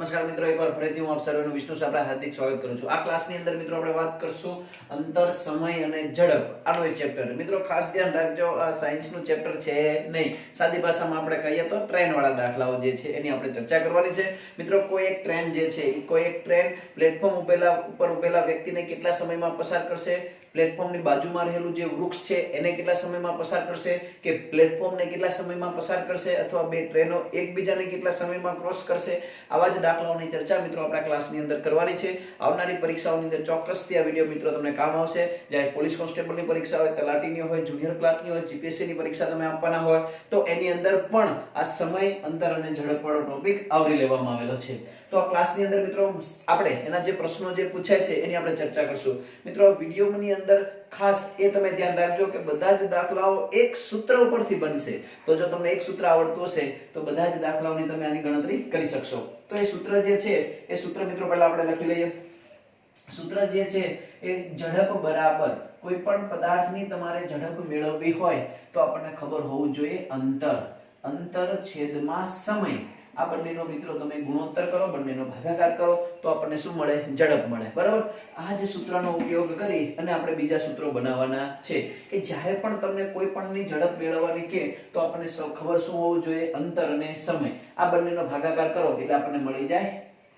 નમસ્કાર મિત્રો, એકવાર ફરીથી હું આપ સર્વેનું વિષ્ણુ સાબરા હાર્દિક સ્વાગત કરું છું। આ ક્લાસની અંદર મિત્રો આપણે વાત કરશું અંતર, સમય અને ઝડપ આનો એક ચેપ્ટર। મિત્રો ખાસ ધ્યાન રાખજો, આ સાયન્સનું ચેપ્ટર છે નહીં, સાદી ભાષામાં આપણે કહીએ તો ટ્રેન વાળા દાખલાઓ જે છે એની આપણે ચર્ચા કરવાની છે। મિત્રો કોઈ એક ટ્રેન જે છે એ કોઈ એક ટ્રેન પ્લેટફોર્મ ઉપર ઉભેલા વ્યક્તિને કેટલા સમયમાં પસાર કરશે, પ્લેટફોર્મની બાજુમાં રહેલું જે વૃક્ષ છે એને કેટલા સમયમાં પસાર કરશે, કે પ્લેટફોર્મને કેટલા સમયમાં પસાર કરશે, અથવા બે ટ્રેનો એકબીજાને કેટલા સમયમાં ક્રોસ કરશે, આવા જ દાખલાઓની ચર્ચા મિત્રો આપણા ક્લાસની અંદર કરવાની છે। આવનારી પરીક્ષાઓની અંદર ચોક્કસથી આ વિડીયો મિત્રો તમને કામ આવશે। જ્યારે પોલીસ કોન્સ્ટેબલની પરીક્ષા હોય, તલાટીની હોય, જુનિયર ક્લાર્કની હોય, જીપીએસસીની પરીક્ષા તમે આપવાના હોય તો એની અંદર પણ આ સમય, અંતર અને ઝડપ વાળો ટોપિક આવરી લેવામાં આવેલો છે। તો આ ક્લાસની અંદર મિત્રો આપણે એના જે પ્રશ્નો જે પૂછાય છે એની આપણે ચર્ચા કરશું। મિત્રો વિડીયોની અંદર ખાસ એ તમે ધ્યાન રાખજો કે બધા જ દાખલાઓ એક સૂત્ર ઉપરથી બનશે। તો જો તમને એક સૂત્ર આવડતું હશે તો બધા જ દાખલાઓની તમે આની ગણતરી કરી શકશો। તો એ સૂત્ર જે છે એ સૂત્ર મિત્રો પહેલા આપણે લખી લઈએ। સૂત્ર જે છે એ ઝડપ બરાબર કોઈ પણ પદાર્થની તમારે ઝડપ મેળવવી હોય તો આપણને ખબર હોવું જોઈએ અંતર, અંતર છેદમાં સમય। આ બંનેનો મિત્રો તમે ગુણોત્તર કરો, બંનેનો ભાગાકાર કરો તો આપણને શું મળે? ઝડપ મળે, બરાબર। આ જ સૂત્રનો ઉપયોગ કરી અને આપણે બીજા સૂત્રો બનાવવાના છે કે જ્યારે પણ તમને કોઈ પણની ઝડપ મેળવવાની કે તો આપણને ખબર શું હોવું જોઈએ? અંતર અને સમય। આ બંનેનો ભાગાકાર કરો એટલે આપણને મળી જાય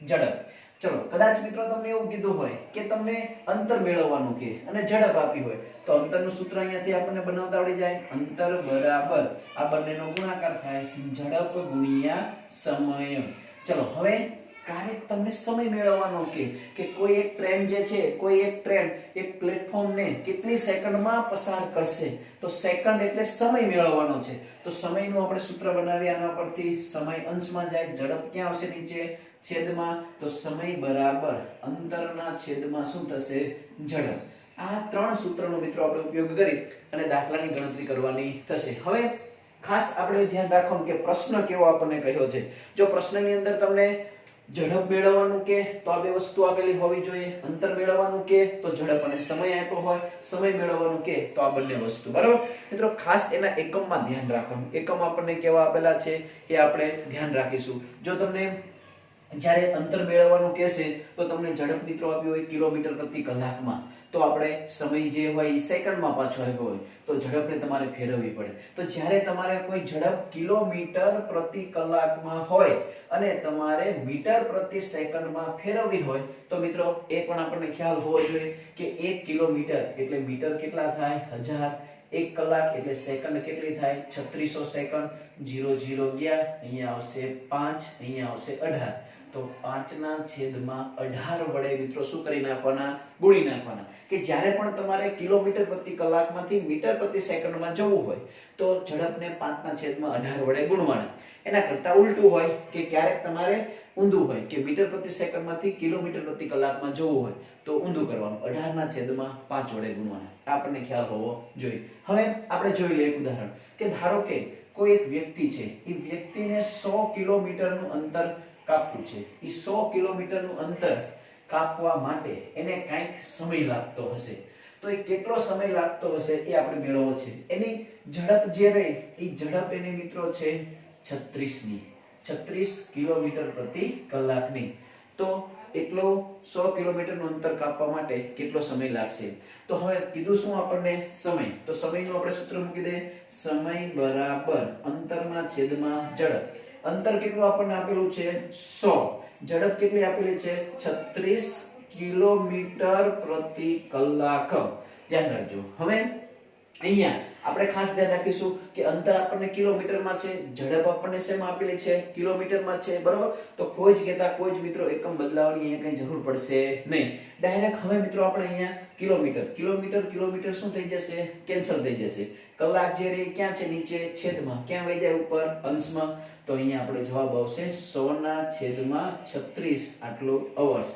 ઝડપ। ચલો, કદાચ મિત્રો તમને એવું કીધું હોય કે તમને અંતર મેળવવાનું કે અને ઝડપ આપી હોય તો અંતરનું સૂત્ર અહીંયાથી આપણને બનાવતા આવડી જાય। અંતર બરાબર આ બંનેનો ગુણાકાર થાય ઝડપ ગુણ્યા સમય। ચલો, હવે ક્યારેક તમને સમય મેળવવાનો કે કોઈ એક ટ્રેન જે છે, કોઈ એક ટ્રેન એક પ્લેટફોર્મને કેટલી સેકન્ડમાં પસાર કરશે, તો સેકન્ડ એટલે સમય મેળવવાનો છે। તો સમયનું આપણે સૂત્ર બનાવીએ આના પરથી, સમય અંશમાં જાય, ઝડપ ક્યાં આવશે? નીચે છેદમાં, તો સમય બરાબર અંતરના છેદમાં શું થશે? ઝડપ। આ ત્રણ સૂત્રનો મિત્રો આપણે ઉપયોગ કરી અને દાખલાની ગણતરી કરવાની થશે। હવે ખાસ આપણે ધ્યાન રાખવાનું કે પ્રશ્ન કેવો આપણને કહ્યો છે। જો પ્રશ્નની અંદર તમને ઝડપ મેળવવાનું કે તો આ બે વસ્તુ આપેલી હોવી જોઈએ, અંતર મેળવવાનું કે તો ઝડપ અને સમય આપ્યો હોય, સમય મેળવવાનું કે તો આ બંને વસ્તુ, બરાબર મિત્રો। ખાસ એના એકમમાં ધ્યાન રાખવાનું, એકમ આપણને કેવા આપેલા છે એ આપણે ધ્યાન રાખીશું। જો તમને જ્યારે અંતર મેળવવાનું કહેશે તો તમને ઝડપ મિત્રો આપ્યો હોય કિલોમીટર પ્રતિ કલાકમાં, તો આપણે સમય જે હોય એ સેકન્ડમાં પાછો આવ્યો હોય તો ઝડપને તમારે ફેરવવી પડે। તો જ્યારે તમારે કોઈ ઝડપ કિલોમીટર પ્રતિ કલાકમાં હોય અને તમારે મીટર પ્રતિ સેકન્ડમાં ફેરવવી હોય તો મિત્રો એ પણ આપણને ખ્યાલ હોવો જોઈએ કે 1 કિલોમીટર એટલે મીટર કેટલા થાય? 1000। 1 કલાક એટલે સેકન્ડ કેટલી થાય? 3600 સેકન્ડ। 0 0 ગયા, અહીંયા આવશે 5, અહીંયા આવશે 18, તો 5/18 વડે મિત્રો શું કરી નાખવાના? ગુણી નાખવાના। કે જ્યારે પણ તમારે કિલોમીટર પ્રતિ કલાકમાંથી મીટર પ્રતિ સેકન્ડમાં જવું હોય તો ઝડપને 5/18 વડે ગુણવાના। એના કરતા ઉલટું હોય કે ક્યારેક તમારે ઊંધું હોય કે મીટર પ્રતિ સેકન્ડમાંથી કિલોમીટર પ્રતિ કલાકમાં જવું હોય તો ઊંધું કરવાનું, 18/5 વડે ગુણવાના। આપણને ખ્યાલ હોવો જોઈએ। હવે આપણે જોઈ લઈએ એક ઉદાહરણ કે ધારો કે કોઈ એક વ્યક્તિ છે, એ વ્યક્તિને 100 કિલોમીટરનું અંતર કાપવું છે। એ 100 કિલોમીટરનું અંતર કાપવા માટે એને કંઈક સમય લાગતો હશે, તો એ કેટલો સમય લાગતો હશે એ આપણે મેળવવો છે। એની ઝડપ જે રહી એ ઝડપ એની મિત્રો છે 36 કિલોમીટર પ્રતિ કલાકની। તો એટલો 100 કિલોમીટરનું અંતર કાપવા માટે કેટલો સમય લાગશે? તો હવે કીધું શું આપણને? સમય। તો સમયનું આપણે સૂત્ર મૂકી દઈએ, સમય બરાબર અંતરના છેદમાં ઝડપ। અંતર કેટલું આપણને આપેલું છે? 100। ઝડપ કેટલી આપેલી છે? 36 કિલોમીટર પ્રતિ કલાક। ધ્યાન રાખજો। હવે અહીંયા આપણે ખાસ ધ્યાન રાખીશું કે અંતર આપણને કિલોમીટરમાં છે, ઝડપ આપણને શેમાં આપેલી છે? કિલોમીટરમાં છે, બરાબર। તો કોઈ જ કહેતા કોઈ જ મિત્રો એકમ બદલાવવાની અહીંયા કઈ જરૂર પડશે નહીં। ડાયરેક્ટ હવે મિત્રો આપણે અહીંયા કિલોમીટર શું થઈ જશે? કેન્સલ થઈ જશે। કલાક જે રહી ક્યાં છે? નીચે છેદમાં, ક્યાં વહી જાય? ઉપર અંશમાં। તો અહીંયા આપણે જવાબ આવશે 100/36 આટલો અવર્સ।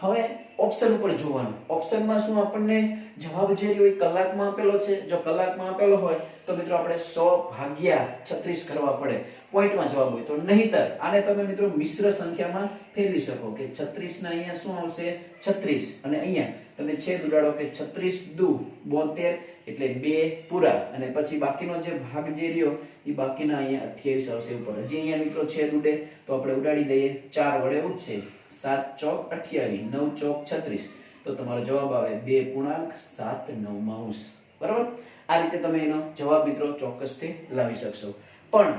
હવે ઓપ્શન ઉપર જોવાનું. ઓપ્શનમાં શું આપણને જવાબ જે રહ્યો એ કલાકમાં આપેલો છે. જો કલાકમાં આપેલો હોય તો મિત્રો આપણે 100 ભાગ્યા 36 કરવા પડે, પોઈન્ટમાં જવાબ હોય તો. નહીતર આને તમે મિત્રો મિશ્ર સંખ્યામાં ફેરવી શકો કે 36 ના અહીંયા શું આવશે 36 અને અહીંયા તમે છેદ ઉડાડો કે 36 દુ 72 એટલે 2 પૂરા અને પછી બાકીનો જે ભાગ જે રહ્યો એ બાકીના અહીંયા 28 આવશે ઉપર. હજી અહીંયા મિત્રો છેદ ઉડે તો આપણે ઉડાડી દઈએ, 4 વડે ઉડશે, 7 ચોક 28, 9 ચોક 36 તો તમારો જવાબ આવે 2.79. બરાબર? આ રીતે તમે એનો જવાબ મિત્રો ચોક્કસથી લાવી શકશો. પણ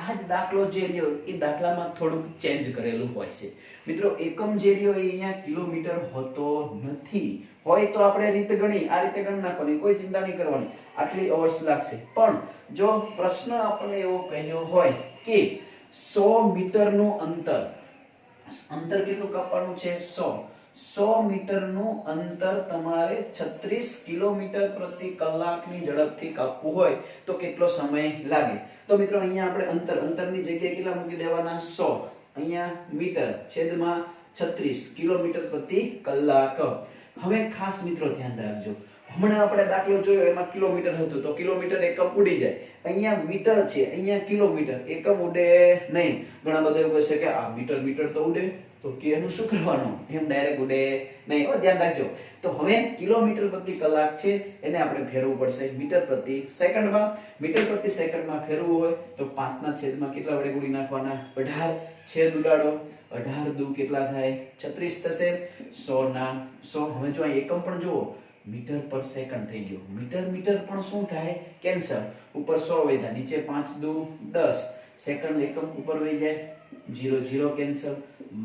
આ જ દાખલો જે રહ્યો એ દાખલામાં થોડુંક ચેન્જ કરેલું હોય છે મિત્રો. એકમ જે રહ્યો એ અહીંયા કિલોમીટર હોતો નથી. હોય તો આપણે રીત ગણી, આ રીતે ગણ નાખવાની, કોઈ ચિંતા નહીં કરવાની, આટલી અવર્સ લાગશે. પણ જો પ્રશ્ન આપણને એવો કહ્યો હોય કે 100 મીટરનું અંતર કેટલું કાપવાનું છે 100 મીટરનું અંતર તમારે 36 કિલોમીટર પ્રતિ કલાકની ઝડપથી કાપવું હોય તો કેટલો સમય લાગે? તો મિત્રો અહીંયા આપણે અંતરની જગ્યાએ કેટલા મૂકી દેવાના 100, અહીંયા મીટર છેદમાં 36 કિલોમીટર પ્રતિ કલાક. હવે ખાસ મિત્રો ધ્યાન રાખજો, હમણાં આપણે દાખલો જોયો એમાં કિલોમીટર હતું તો કિલોમીટર એકમ ઉડી જાય. અહીંયા મીટર છે, અહીંયા કિલોમીટર, એકમ ઉડે નહીં. ઘણા બધા એવું કહે છે કે આ મીટર તો ઉડે, તો કે એનું શું કરવાનું? એમ ડાયરેક્ટ ઉડે નહીં. ધ્યાન રાખજો. તો હવે કિલોમીટર પ્રતિ કલાક છે એને આપણે ફેરવવું પડશે મીટર પ્રતિ સેકન્ડમાં. મીટર પ્રતિ સેકન્ડમાં ફેરવવું હોય તો 5 ના છેદમાં કેટલા વડે ગુણી નાખવાના? 18. છેદ ઉડાડો, 18 દુ કેટલા થાય? 36 થશે. 100 ના 100. હવે જો આ એકમ પણ જુઓ, મીટર પર સેકન્ડ થઈ ગયો. મીટર પણ શું થાય? કેન્સલ. ઉપર 100 વધ્યા, નીચે 5 દુ 10, સેકન્ડ એકમ ઉપર વહી જાય, 0 કેન્સલ.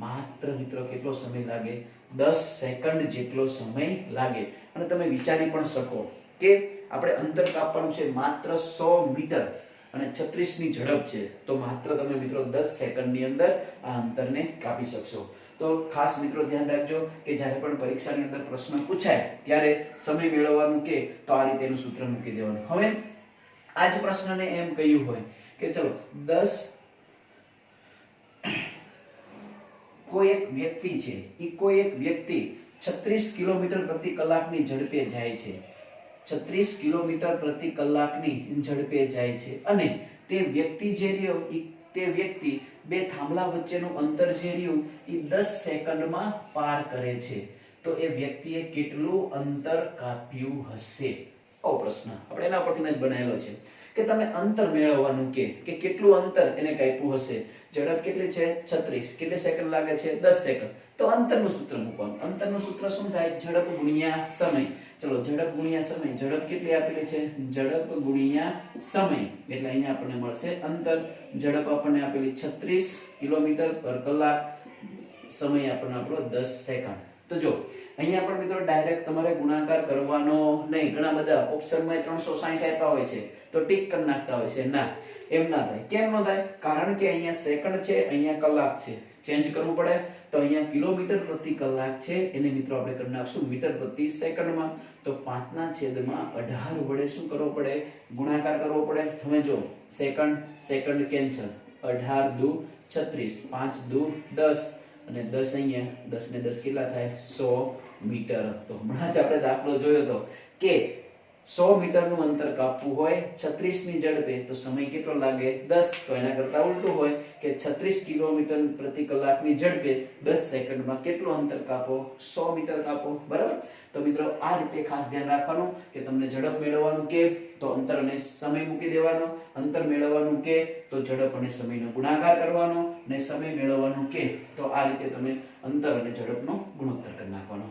માત્ર મિત્રો કેટલો સમય લાગે? 10 સેકન્ડ જેટલો સમય લાગે. અને તમે વિચારી પણ શકો કે આપણે અંતર કાપવાનું છે માત્ર 100 મીટર અને 36 ની ઝડપ છે, તો માત્ર તમે મિત્રો 10 સેકન્ડની અંદર આ અંતરને કાપી શકશો. તો ખાસ મિત્રો ધ્યાન રાખજો કે જ્યારે પણ પરીક્ષાની અંદર પ્રશ્ન પૂછાય ત્યારે સમય મેળવવાનું કે તો આ રીતેનું સૂત્ર મૂકી દેવાનું. હવે આ જ પ્રશ્નને એમ કહ્યું હોય કે ચલો 10 કોઈ એક વ્યક્તિ છે, કોઈ એક વ્યક્તિ 36 કિલોમીટર પ્રતિ કલાકની ઝડપે જાય છે, 36 કિલોમીટર પ્રતિ કલાકની ઝડપે જાય છે અને તે વ્યક્તિ જે રહ્યો તે વ્યક્તિ બે થાંભલા વચ્ચેનું અંતર જે રહ્યું એ 10 સેકન્ડમાં પાર કરે છે, તો એ વ્યક્તિએ કેટલું અંતર કાપ્યું હશે? આવો પ્રશ્ન આપણે એના પરથી જ બનાવેલો છે કે તમે અંતર મેળવવાનું કે કેટલું અંતર એને કાપ્યું હશે. ઝડપ કેટલી છે 36, કેટલી સેકન્ડ લાગે છે 10 સેકન્ડ. તો અંતરનું સૂત્ર મૂકવાનું. અંતરનું સૂત્ર શું થાય? ઝડપ ગુણ્યા સમય. ચલો ઝડપ ગુણ્યા સમય. ઝડપ કેટલી આપેલી છે? ઝડપ ગુણ્યા સમય એટલે અહીંયા આપણને મળશે અંતર. ઝડપ આપણને આપેલી 36 કિલોમીટર પર કલાક, સમય આપણને આપણો 10 સેકન્ડ. તો જો અહીંયા પણ મિત્રો ડાયરેક્ટ તમારે ગુણાકાર કરવાનો નહીં. ઘણા બધા ઓપ્શનમાં 360 આપ્યા હોય છે તો ટીક કરી નાખતા હોય છે. ના, એમ ના થાય. કેમ ન થાય? કારણ કે અહીંયા સેકન્ડ છે, અહીંયા કલાક છે, ચેન્જ કરવું પડે. તો અહીંયા કિલોમીટર પ્રતિ કલાક છે એને મિત્રો આપણે કરી નાખશું મીટર પ્રતિ સેકન્ડમાં. તો 5 ના છેદમાં 18 વડે શું કરવો પડે? ગુણાકાર કરવો પડે. હવે જો સેકન્ડ કેન્સલ, 18 દુ 36, 5 દુ 10 અને 10 અહીંયા 10 ને 10 કેટલા થાય? 100 મીટર. તો હમણાં જ આપણે દાખલો જોયો હતો કે 100 મીટરનું અંતર કાપવું હોય 36 ની ઝડપે તો સમય કેટલો લાગે? 10. તો એના કરતા ઉલટું હોય કે 36 કિલોમીટર પ્રતિ કલાકની ઝડપે 10 સેકન્ડમાં કેટલું અંતર કાપો? 100 મીટર કાપો. બરાબર? તો મિત્રો આ રીતે ખાસ ધ્યાન રાખવાનું કે તમને ઝડપ મેળવવાનું કે તો અંતર અને સમય મૂકી દેવાનો, અંતર મેળવવાનું કે તો ઝડપ અને સમયનો ગુણાકાર કરવાનો, ને સમય મેળવવાનું કે તો આ રીતે તમે અંતર અને ઝડપનો ગુણોત્તર કરી નાખવાનો.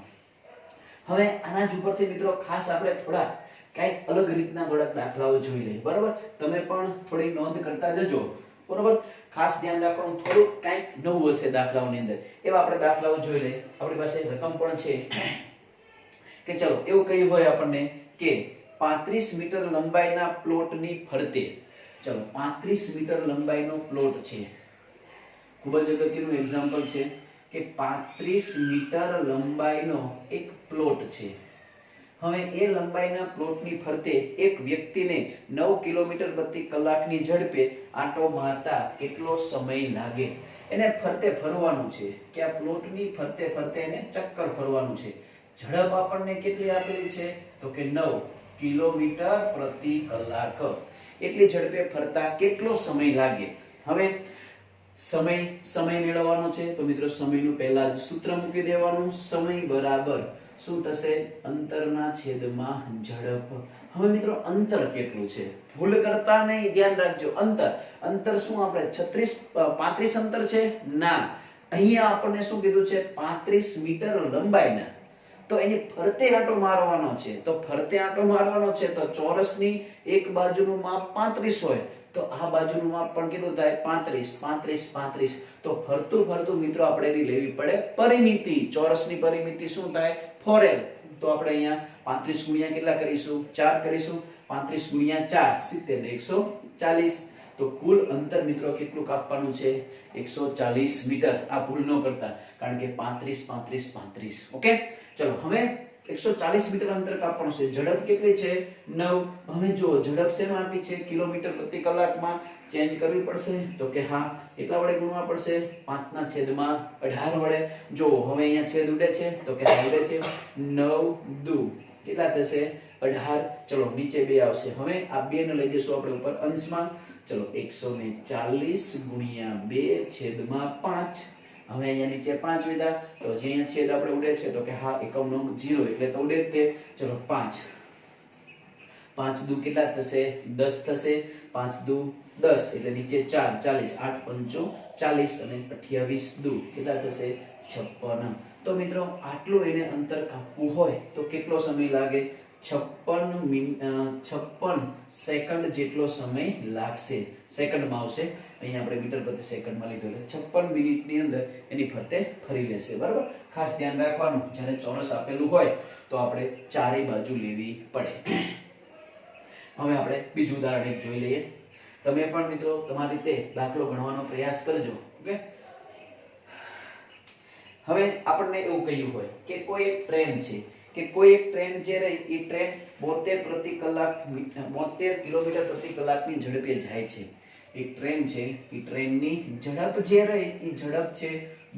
હવે આના જ ઉપરથી મિત્રો ખાસ આપણે થોડા કઈક અલગ રીતના થોડાક દાખલાઓ જોઈ લઈએ. બરાબર? તમે પણ થોડી નોંધ કરતા જજો. બરાબર? ખાસ ધ્યાન રાખવાનું, થોડું કઈક નવું હશે દાખલાઓની અંદર. એવા આપણે દાખલાઓ જોઈ લઈએ. આપણી પાસે રકમ પણ છે કે ચલો એવું કહ્યું હોય આપણને કે 35 મીટર લંબાઈના પ્લોટની ફરતે, ચલો 35 મીટર લંબાઈનો પ્લોટ છે. ખૂબ જ અગત્યનું એક્ઝામ્પલ છે કે 35 મીટર લંબાઈનો એક પ્લોટ છે. હવે એ લંબાઈના પ્લોટની ફરતે એક વ્યક્તિને 9 કિલોમીટર પ્રતિ કલાકની ઝડપે આંટો મારતા કેટલો સમય લાગે? એને ફરતે ફરવાનું છે કે આ પ્લોટની ફરતે ફરતે એને ચક્કર ફરવાનું છે. ઝડપ આપણને કેટલી આપેલી છે તો કે 9 કિલોમીટર પ્રતિ કલાક. એટલી ઝડપે ફરતા કેટલો સમય લાગે? હવે સમય મેળવવાનો છે તો મિત્રો સમયનું પહેલા જ સૂત્ર મૂકી દેવાનું. સમય બરાબર શું થશે? અંતરના છેદમાં ઝડપ. હવે મિત્રો અંતર કેટલું છે? ભૂલ કરતા નહીં, ધ્યાન રાખજો. અંતર શું આપણે 35 અંતર છે? ના, અહીંયા આપણને શું કીધું છે? 35 મીટર લંબાઈના. તો એની ફરતે આંટો મારવાનો છે. તો ફરતે આંટો મારવાનો છે તો ચોરસની એક બાજુનું માપ 35 હોય તો આ બાજુનું માપ પણ કેટલું થાય? 35. તો ફરતું મિત્રો આપણે એની લેવી પડે પરિમિતિ. ચોરસની પરિમિતિ શું થાય? 4l. તો આપણે અહીંયા 35 ગુણ્યા કેટલા કરીશું? 4 કરીશું. 35 ગુણ્યા 4 70 140. તો કુલ અંતર મિત્રો કેટલું કાપવાનું છે? 140 મીટર. આ ભૂલ ન કરતા, કારણ કે 35. ઓકે, ચલો હવે 140 મીટર અંતર કાપવાનું છે. ઝડપ કેટલી છે? 9. હવે જો ઝડપ શેમાં આપી છે? કિલોમીટર પ્રતિ કલાકમાં. ચેન્જ કરવી પડશે તો કે હા, એટલા વડે ગુણવા પડશે 5/18 વડે. જો હવે અહીંયા છેદ ઉડે છે તો કે ઉડે છે. 9 દુ કેટલા થશે? 18. ચલો નીચે 2 આવશે. હવે આ 2 ને લઈ જઈશું આપણે ઉપર અંશમાં. ચલો 140 ગુણ્યા 2/5. હવે અહીંયા નીચે 5 વિધા તો જે અહીંયા છેદ આપણે ઉડે છે તો કે હા એકમ નો 0 એટલે તો ઉડે જ તે. ચલો 5 દુ કેટલા થશે? 10 થશે. 5 દુ 10 એટલે નીચે 4 40 8 5 40 અને 28 દુ કેટલા થશે? 56. તો મિત્રો આટલું એને અંતર કાપવું હોય તો કેટલો સમય લાગે? 56 સેકન્ડ જેટલો સમય લાગશે. સેકન્ડમાં આવશે, અહીંયા આપણે મીટર પ્રતિ સેકન્ડમાં લીધું એટલે 56 મિનિટની અંદર એની ફરતે ફરી લેશે. બરાબર, ખાસ ધ્યાન રાખવાનું જ્યારે ચોરસ આપેલું હોય તો આપણે ચારેય બાજુ લેવી પડે. હવે આપણે બીજું ઉદાહરણ એક જોઈ લઈએ. તમે પણ મિત્રો તમારી રીતે દાખલો ગણવાનો પ્રયાસ કરજો. ઓકે, હવે આપણને એવું કહ્યું હોય કે કોઈ એક ટ્રેન છે કે કોઈ એક ટ્રેન જે રહી એ ટ્રેન 72 કિલોમીટર પ્રતિ કલાકની ઝડપે જાય છે. એક ટ્રેન છે એ ટ્રેનની ઝડપ જે રહી એ ઝડપ છે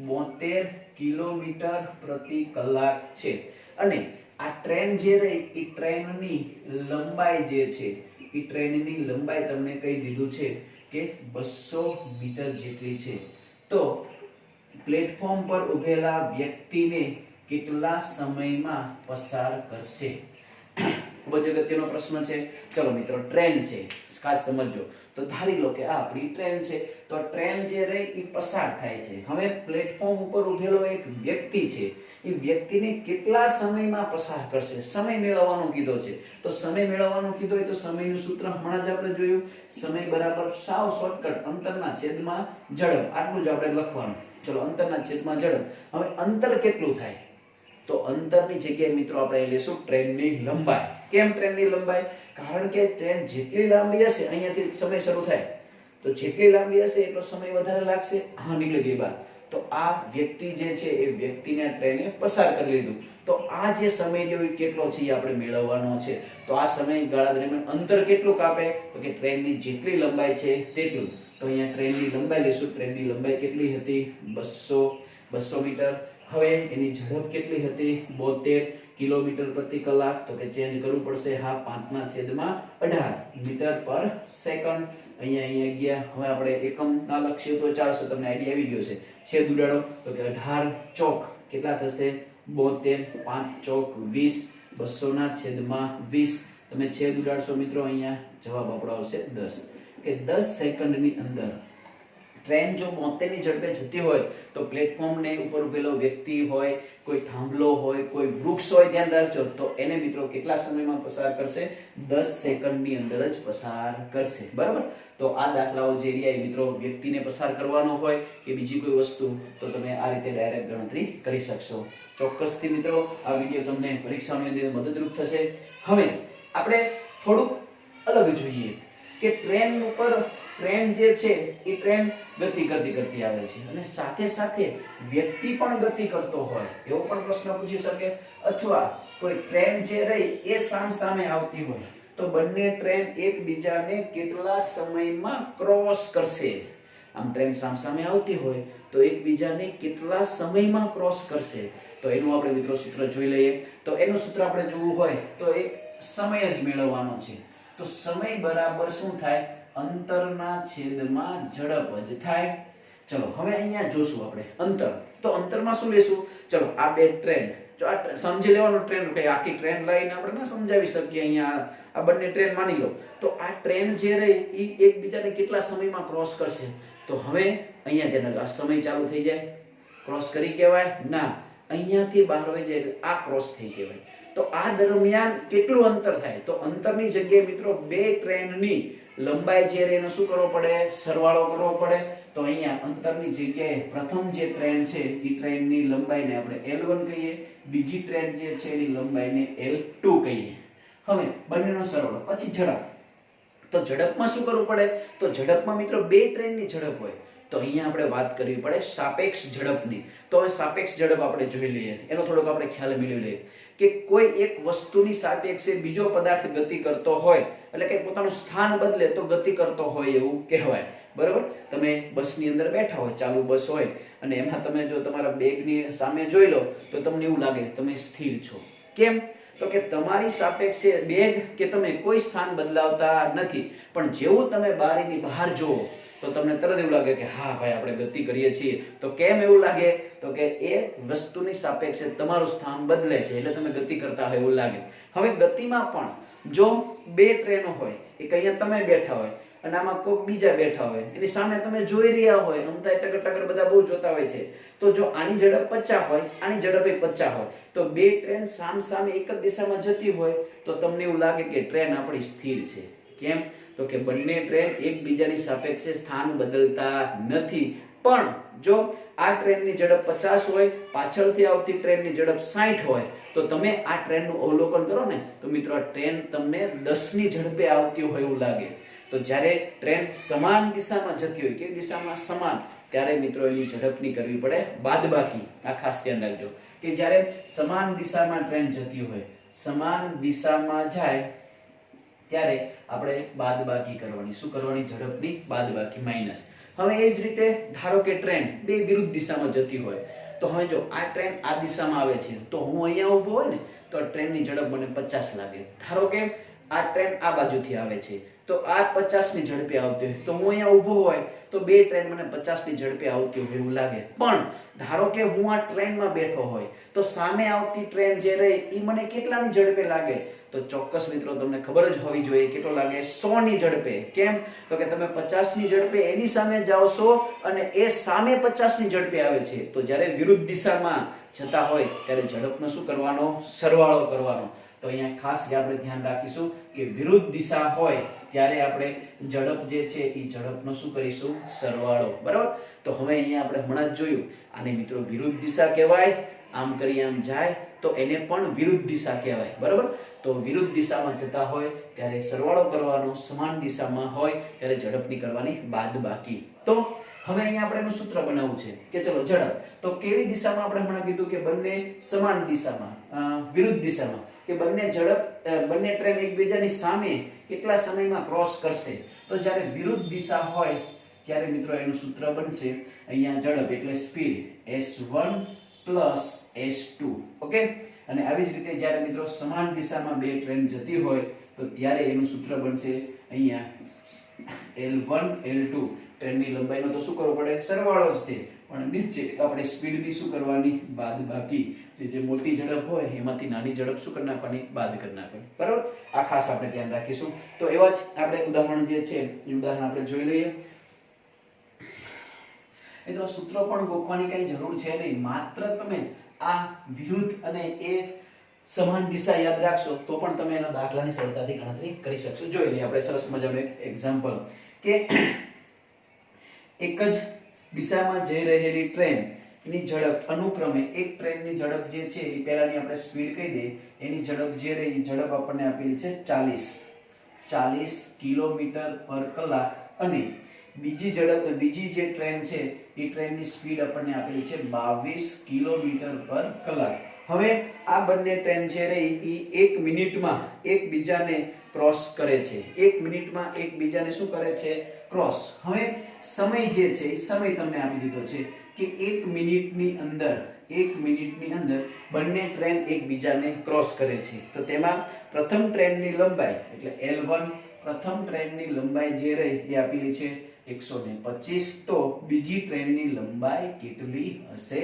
72 કિલોમીટર પ્રતિ કલાક છે. અને આ ટ્રેન જે રહી એ ટ્રેનની લંબાઈ જે છે એ ટ્રેનની લંબાઈ તમને કહી દીધું છે કે 200 મીટર જેટલી છે. તો પ્લેટફોર્મ પર ઉભેલા વ્યક્તિને કેટલા સમયમાં પસાર કરશે? ખૂબ જ અગત્યનો પ્રશ્ન છે. ચલો મિત્રો, ટ્રેન છે, ખાસ સમજો. તો ધારી લો કે આ આપણી ટ્રેન છે. તો ટ્રેન જે રહી એ પસાર થાય છે. હવે પ્લેટફોર્મ ઉપર ઉભેલો એક વ્યક્તિ છે, એ વ્યક્તિને કેટલા સમયમાં પસાર કરશે? સમય મેળવવાનો કીધો છે. તો સમય મેળવવાનો કીધો હોય તો સમયનું સૂત્ર હમણાં જ આપણે જોયું. સમય બરાબર સાવ શોર્ટકટ અંતરના છેદમાં ઝડપ. આટલું જ આપણે લખવાનું. ચલો, અંતરના છેદમાં ઝડપ. હવે અંતર કેટલું થાય? તો અંતરની જગ્યાએ મિત્રો આપણે લેશું ટ્રેનની લંબાઈ. કેમ ટ્રેનની લંબાઈ? કારણ કે ટ્રેન જેટલી લાંબી હશે, અહીંયાથી સમય શરૂ થાય તો જેટલી લાંબી હશે એટલો સમય વધારે લાગશે. હા, નીકળી ગઈ બહાર. તો આ વ્યક્તિ જે છે એ વ્યક્તિને ટ્રેને પસાર કરી લીધું. તો આ જે સમય રહ્યો એ કેટલો છે એ આપણે મેળવવાનો છે. તો આ સમયગાળા દરમિયાન અંતર કેટલું કાપે? તો કે ટ્રેનની જેટલી લંબાઈ છે તેટલું. તો અહીંયા ટ્રેનની લંબાઈ લેશું. ટ્રેનની લંબાઈ કેટલી હતી? 200 મીટર. હવે એની ઝડપ કેટલી હતી? 72 કિલોમીટર પ્રતિ કલાક. તો કે ચેન્જ કરવું પડશે. હા, 5/18 મીટર પર સેકન્ડ. અહીંયા ગયા. હવે આપણે એકમ ના લખીએ તો ચાલશે. તમને આઈડિયા આવી ગયો છે. છેદ ઉડાડો તો કે 18 ચોક કેટલા થશે? 72. 5 ચોક 20. 200 ના છેદમાં 20. તમે છેદ ઉડાડશો મિત્રો, અહીંયા જવાબ આપણો આવશે 10. કે 10 સેકન્ડની અંદર ટ્રેન જો 72 ની ઝડપે જતી હોય તો પ્લેટફોર્મ ને ઉપર ઉભેલો વ્યક્તિ હોય, કોઈ થાંભલો હોય, કોઈ વૃક્ષ હોય, ધ્યાન રાખજો, તો એને મિત્રો કેટલા સમયમાં પસાર કરશે? 10 સેકન્ડની અંદર જ પસાર કરશે. બરાબર, તો આ દાખલાઓ જે રહ્યા મિત્રો વ્યક્તિને પસાર કરવાનો હોય કે બીજી કોઈ વસ્તુ, તો તમે આ રીતે ડાયરેક્ટ ગણતરી કરી શકશો. ચોક્કસથી મિત્રો આ વિડીયો તમને પરીક્ષાની અંદર મદદરૂપ થશે. હવે આપણે થોડુંક અલગ જોઈએ કે ટ્રેન ઉપર ટ્રેન જે છે એ ટ્રેન ગતિ કરતી આવે છે અને સાથે સાથે વ્યક્તિ પણ ગતિ કરતો હોય એવો પણ પ્રશ્ન પૂછી શકે. અથવા કોઈ ટ્રેન જે રહી એ સામે આવતી હોય તો બંને ટ્રેન એકબીજાને કેટલા સમયમાં ક્રોસ કરશે? આમ ટ્રેન સામે આવતી હોય તો તો એકબીજાને કેટલા સમયમાં ક્રોસ કરશે, તો એનું આપણે મિત્રો સૂત્ર જોઈ લઈએ. તો એનું સૂત્ર આપણે જોવું હોય તો એક સમય જ મેળવવાનો છે. તો સમય બરાબર શું થાય? અંતરના છેદમાં ઝડપ જ થાય. ચલો હવે અહીંયા જોશું આપણે અંતર. તો અંતરમાં શું લેશું? ચલો આ બે ટ્રેન, જો આ સમજી લેવાનું, ટ્રેન કઈ આખી ટ્રેન લઈને આપણે ના સમજાવી શકીએ. અહીંયા આ બંને ટ્રેન માની લો, તો આ ટ્રેન જે રહી એ એકબીજાને કેટલા સમયમાં ક્રોસ કરશે. તો હવે અહીંયા ધ્યાન આ સમય ચાલુ થઈ જાય, ક્રોસ કરી કહેવાય ના, અહીંયાથી બહાર હોય જાય આ ક્રોસ થઈ કહેવાય. તો આ દરમિયાન કેટલું અંતર થાય? તો અંતરની જગ્યાએ મિત્રો બે ટ્રેનની લંબાઈ જે રહે એનો શું કરવો પડે? સરવાળો કરવો પડે. તો અહીંયા અંતરની જગ્યાએ પ્રથમ જે ટ્રેન છે એ ટ્રેનની લંબાઈને આપણે L1 કહીએ, બીજી ટ્રેન જે છે એની લંબાઈને L2 કહીએ. હવે બંનેનો સરવાળો, પછી ઝડપ. તો ઝડપમાં શું કરવું પડે? તો ઝડપમાં મિત્રો બે ટ્રેનની ઝડપ હોય, તો અહીંયા આપણે વાત કરવી પડે સાપેક્ષ ઝડપની. તો હવે સાપેક્ષ ઝડપ આપણે જોઈ લઈએ, એનો થોડોક આપણે ખ્યાલ મેળવી લઈએ કે કોઈ એક વસ્તુની સાપેક્ષે બીજો પદાર્થ ગતિ કરતો હોય, એટલે કે પોતાનું સ્થાન બદલે તો ગતિ કરતો હોય એવું કહેવાય. બરાબર? તમે બસની અંદર બેઠા હોય, ચાલુ બસ હોય, અને એમાં તમે જો તમારા બેગની સામે જોઈ લો તો તમને એવું લાગે તમે સ્થિર છો. કેમ? તો કે તમારી સાપેક્ષે બેગ કે તમે કોઈ સ્થાન બદલાવતા નથી, પણ જેવું તમે બારીની બહાર જોવો તો તમને તરત એવું લાગે કે હા ભાઈ આપણે ગતિ કરીએ છીએ. તો કેમ એવું લાગે? તો કે એ વસ્તુની સાપેક્ષે તમારું સ્થાન બદલે છે એટલે તમે ગતિ કરતા હોય એવું લાગે. હવે ગતિમાં પણ જો બે ટ્રેનો હોય, એક અહીંયા તમે બેઠા હોય અને આમાં કોઈક બીજા બેઠા હોય, એની સામે તમે જોઈ રહ્યા હોય, અમતા ટકર ટકર બધા બહુ જોતા હોય છે. તો જો આની ઝડપ 50 હોય, આની ઝડપ 50 હોય, તો બે ટ્રેન સામ સામે એક જ દિશામાં જતી હોય તો તમને એવું લાગે કે ટ્રેન આપણી સ્થિર છે. કેમ? તો કે બંને ટ્રેન એકબીજાની સાપેક્ષે સ્થાન બદલતા નથી. પણ જો આ ટ્રેનની ઝડપ 50 હોય, પાછળથી આવતી ટ્રેનની ઝડપ 60 હોય, તો તમે આ ટ્રેનનું અવલોકન કરો ને તો મિત્રો આ ટ્રેન તમને 10 ની ઝડપે આવતી હોય એવું લાગે. તો જ્યારે ટ્રેન સમાન દિશામાં જતી હોય, કે દિશામાં સમાન, ત્યારે મિત્રો એની ઝડપની કરવી પડે બાદબાકી. આ ખાસ ધ્યાન રાખજો કે જ્યારે સમાન દિશામાં ટ્રેન જતી હોય, સમાન દિશામાં જાય ત્યારે આપણે બાદબાકી કરવાની. શું કરવાની? ઝડપની બાદબાકી, માઈનસ. હવે એ જ રીતે ધારો કે ટ્રેન બે વિરુદ્ધ દિશામાં જતી હોય, તો હવે જો આ ટ્રેન આ દિશામાં આવે છે તો હું અહીંયા ઊભો હોય ને તો ટ્રેનની ઝડપ મને 50 લાગે. ધારો કે આ ટ્રેન આ બાજુથી આવે છે તો આ 50 ની ઝડપે આવતી હોય, તો હું અહીંયા ઊભો હોય તો બે ટ્રેન મને 50 ની ઝડપે આવતી હોય એવું લાગે. પણ ધારો કે હું આ ટ્રેનમાં બેઠો હોય તો સામે આવતી ટ્રેન જે રહે એ મને કેટલાની ઝડપે લાગે? તો ચોક્કસ મિત્રો તમને ખબર જ હોવી જોઈએ કેટલો લાગે? 100 ની ઝડપે. કેમ? તો કે તમે 50 ની ઝડપે એની સામે જાઓ છો અને એ સામે 50 ની ઝડપે આવે છે. તો જ્યારે વિરુદ્ધ દિશામાં જતા હોય ત્યારે ઝડપનો શું કરવાનો? સરવાળો કરવાનો. તો અહીંયા ખાસ આપણે ધ્યાન રાખીશું કે વિરુદ્ધ દિશા હોય ત્યારે આપણે ઝડપ જે છે એ ઝડપનો શું કરીશું? સરવાળો. બરાબર? તો હવે અહીંયા આપણે હમણાં જ જોયું, આને મિત્રો વિરુદ્ધ દિશા કહેવાય. આમ કરી આમ જાય તો એને પણ વિરુદ્ધ દિશા કહેવાય. બરાબર? તો વિરુદ્ધ દિશામાં જતા હોય ત્યારે સરવાળો કરવાનો, સમાન દિશામાં હોય ત્યારે ઝડપની કરવાની બાદબાકી. તો હવે અહીંયા આપણે એનું સૂત્ર બનાવવું છે કે ચલો ઝડપ. તો કેવી દિશામાં? આપણે હમણાં કીધું કે બંને સમાન દિશામાં, વિરુદ્ધ દિશામાં, કે બંને ટ્રેન એકબીજાની સામે કેટલા સમયમાં ક્રોસ કરશે. તો જ્યારે વિરુદ્ધ દિશા હોય ત્યારે મિત્રો એનું સૂત્ર બનશે અહીંયા ઝડપ એટલે સ્પીડ s1 s2. ઓકે? અને આવી જ રીતે જ્યારે મિત્રો સમાન દિશામાં બે ટ્રેન જતી હોય તો ત્યારે એનું સૂત્ર બનશે અહીંયા L1 L2. ટ્રેનની લંબાઈનો તો શું કરવો પડે? સરવાળો જ તે, પણ નીચે આપણે સ્પીડની શું કરવાની? બાદબાકી. જે મોટી ઝડપ હોય એમાંથી નાની ઝડપ શું કરી નાખવાની? બાદ કરી નાખવાની. બરાબર? આ ખાસ આપણે ધ્યાન રાખીશું. તો એવા જ આપણે ઉદાહરણ જે છે એ ઉદાહરણ આપણે જોઈ લઈએ. મિત્રો સૂત્રો પણ ગોખવાની કઈ જરૂર છે નહીં, માત્ર તમે આ વિરુદ્ધ અને એ સમાન દિશા યાદ રાખશો તો પણ તમે એના દાખલાની સરળતાથી ગણતરી કરી શકશો. જોઈ લઈએ આપણે સરસ મજાનું એક એક્ઝામ્પલ કે એક જ દિશામાં જઈ રહેલી ટ્રેન ની ઝડપ અનુક્રમે એક ટ્રેનની ઝડપ જે છે એ પહેલાની આપણે સ્પીડ કહી દઈએ, એની ઝડપ જે રહી ઝડપ આપણને આપેલી છે 40 કિલોમીટર પર કલાક, અને બીજી જે ટ્રેન છે એ ટ્રેનની સ્પીડ આપણને આપેલી છે 22 કિલોમીટર પર કલાક. હવે આ બંને ટ્રેન છે રહી એ 1 મિનિટમાં એકબીજાને ક્રોસ કરે છે. 1 મિનિટમાં એકબીજાને શું કરે છે? ક્રોસ. હવે સમય જે છે એ સમય તમને આપી દીધો છે કે 1 મિનિટની અંદર બંને ટ્રેન એકબીજાને ક્રોસ કરે છે. તો તેમાં પ્રથમ ટ્રેનની લંબાઈ એટલે L1, પ્રથમ ટ્રેનની લંબાઈ જે રહી એ આપેલી છે 125. તો બીજી ટ્રેનની લંબાઈ કેટલી હશે?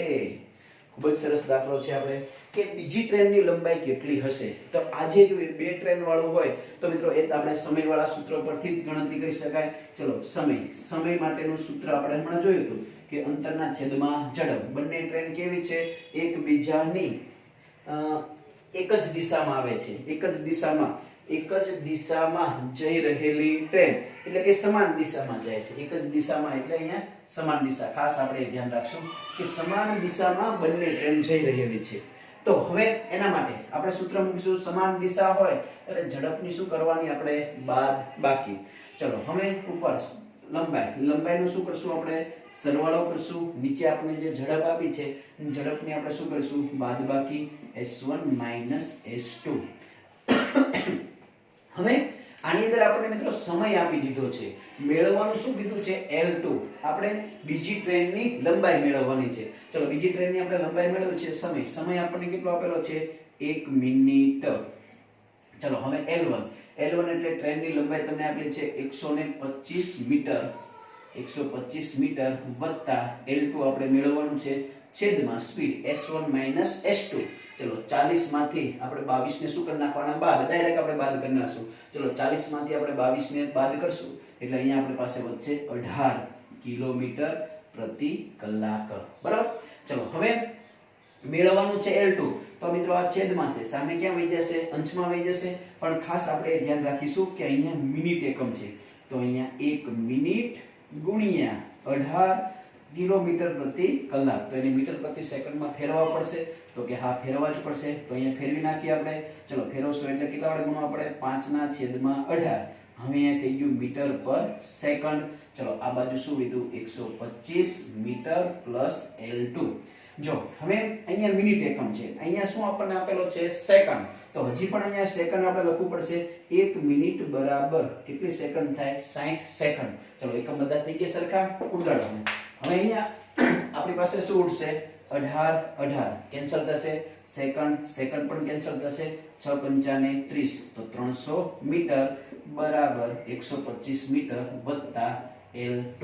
ખૂબ જ સરસ દાખલો છે આપણે કે બીજી ટ્રેનની લંબાઈ કેટલી હશે. તો આજે જો બે ટ્રેન વાળું હોય તો મિત્રો એ આપણે સમયવાળા સૂત્ર પરથી જ ગણતરી કરી શકાય. ચલો સમય માટેનું સૂત્ર આપણે હમણાં જોયું હતું કે અંતરના છેદમાં ઝડપ. બંને ટ્રેન કેવી છે? એકબીજાની એક જ દિશામાં આવે છે. એક જ દિશામાં જઈ રહેલી ટ્રેન એટલે કે સમાન દિશામાં જાય છે. એક જ દિશામાં એટલે અહીંયા સમાન દિશા. ખાસ આપણે ધ્યાન રાખશું કે સમાન દિશામાં બંને ટ્રેન જઈ રહેલી છે. તો હવે એના માટે આપણે સૂત્ર મૂકીશું સમાન દિશા હોય એટલે ઝડપની શું કરવાની આપણે? બાદ બાકી. ચલો હવે ઉપર લંબાઈનું શું કરશું આપણે? સરવાળો કરશું. નીચે આપણે જે ઝડપ આપી છે ઝડપની આપણે શું કરીશું? બાદ બાકી s1 s2. હવે આની અંદર આપણે મિત્રો સમય આપી દીધો છે. મેળવવાનું શું કીધું છે? L2. આપણે બીજી ટ્રેનની લંબાઈ મેળવવાની છે. ચલો બીજી ટ્રેનની આપણે લંબાઈ મેળવવી છે. સમય આપણને કેટલો આપેલો છે? 1 મિનિટ. ચલો હવે L1 એટલે ટ્રેનની લંબાઈ તમને આપેલી છે 125 મીટર. 125 મીટર વત્તા L2 આપણે મેળવવાનું છે છેદમાં સ્પીડ s1 s2. ચલો 40 માંથી આપણે 22 ને શું કરી નાખવાના? બાદ. ડાયરેક્ટ આપણે બાદ કરી નાખશું. ચલો 40 માંથી આપણે 22 ને બાદ કરશું એટલે અહીંયા આપણી પાસે વધશે 18 કિલોમીટર પ્રતિ કલાક. બરાબર. ચલો હવે મેળવવાનું છે L2. તો મિત્રો આ છેદમાં છે, સામે ક્યાં વહી જશે? અંશમાં વહી જશે. પણ ખાસ આપણે ધ્યાન રાખીશું કે અહીંયા મિનિટ એકમ છે. તો અહીંયા 1 મિનિટ ગુણ્યા 18 કિલોમીટર પ્રતિ કલાક. તો એને મીટર પ્રતિ સેકન્ડમાં ફેરવવા પડશે. તો કે હા ફેરવવા જ પડશે. તો અહીંયા ફેરવી નાખીએ આપણે. ચલો ફેરવશું એટલે કેટલા વડે ગુણવા પડે? 5/18. હવે અહીંયા થઈ ગયું મીટર પર સેકન્ડ. ચલો આ બાજુ શું લીધું? 125 મીટર પ્લસ L2. જો હવે અહીંયા મિનિટ એકમ છે, અહીંયા શું આપણને આપેલો છે? સેકન્ડ. તો હજી પણ અહીંયા સેકન્ડ આપણે લખવું પડશે. 1 મિનિટ બરાબર કેટલી સેકન્ડ થાય? 60 સેકન્ડ. ચલો એકમ બધા થઈ ગયા સરખા. ઉડાડો. હવે અહીંયા આપણી પાસે શું ઉડશે? 18 કેન્સલ થશે. સેકન્ડ પણ કેન્સલ થશે. 6 પંચાને 30. તો 300 મીટર બરાબર 125 મીટર વત્તા L2.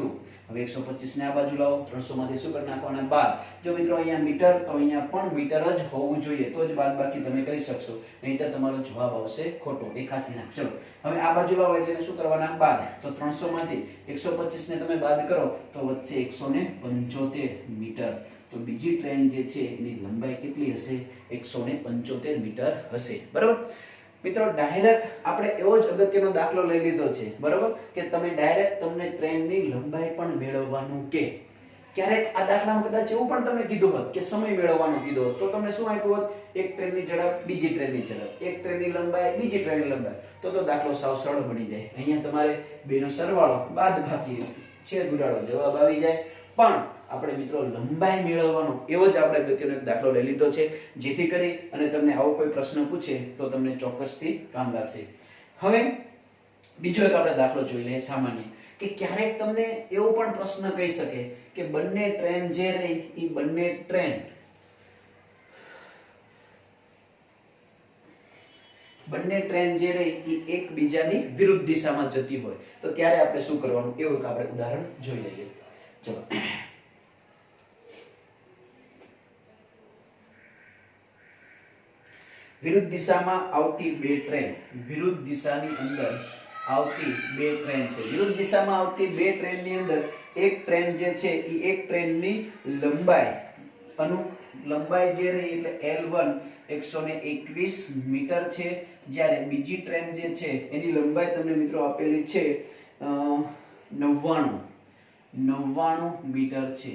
હવે 125 ને આ બાજુ લાવો. 300 માંથી શું કરી નાખવાના? 12. જો મિત્રો અહીંયા મીટર તો અહીંયા પણ મીટર જ હોવું જોઈએ તો જ બાદબાકી તમે કરી શકશો, નહીંતર તમારો જવાબ આવશે ખોટો. એ ખાસ ધ્યાન રાખજો. ચલો હવે આ બાજુ લાવો એટલે શું કરવાના? બાદ. તો 300 માંથી 125 ને તમે બાદ કરો તો વચ્ચે 175 મીટર. તો બીજી ટ્રેન જે છે એની લંબાઈ કેટલી હશે? 175 મીટર હશે. બરાબર મિત્રો, ડાયરેક્ટ આપણે એવો જ અગત્યનો દાખલો લઈ લીધો છે. બરાબર કે તમે ડાયરેક્ટ તમને ટ્રેનની લંબાઈ પણ મેળવવાનું કે ક્યારેક આ દાખલામાં કદાચ એવું પણ તમને કીધું હોત કે સમય મેળવવાનો કીધો હોત તો તમને શું આપ્યું હોત? એક ટ્રેનની ઝડપ, બીજી ટ્રેનની ઝડપ, એક ટ્રેનની લંબાઈ, બીજી ટ્રેનની લંબાઈ. તો દાખલો સાવ સરળ બની જાય. અહીંયા તમારે બેનો સરવાળો, બાદબાકી, છેદ ઉડાડો, જવાબ આવી જાય. પણ આપણે મિત્રો લંબાઈ મેળવવાનો એવો જ આપણે અગત્યનો એક દાખલો લઈ લીધો છે, જેથી કરી અને તમને આવો કોઈ પ્રશ્ન પૂછે તો તમને ચોક્કસથી કામ લાગશે. હવે બીજો એક આપણે દાખલો જોઈ લઈએ સામાન્ય, કે ક્યારેક તમને એવો પણ પ્રશ્ન કહી શકે કે બંને ટ્રેન જે રહી એ બંને ટ્રેન જે રહી એ એકબીજાની વિરુદ્ધ દિશામાં જતી હોય તો ત્યારે આપણે શું કરવાનું? એવું એક આપણે ઉદાહરણ જોઈ લઈએ. ચલો વિરુદ્ધ દિશામાં આવતી બે ટ્રેન, વિરુદ્ધ દિશાની અંદર આવતી બે ટ્રેન છે. વિરુદ્ધ દિશામાં આવતી બે ટ્રેનની અંદર એક ટ્રેન જે છે એ એક ટ્રેનની લંબાઈ જે રહી એટલે L1 121 મીટર છે, જ્યારે બીજી ટ્રેન જે છે એની લંબાઈ તમને મિત્રો આપેલી છે 99 મીટર છે.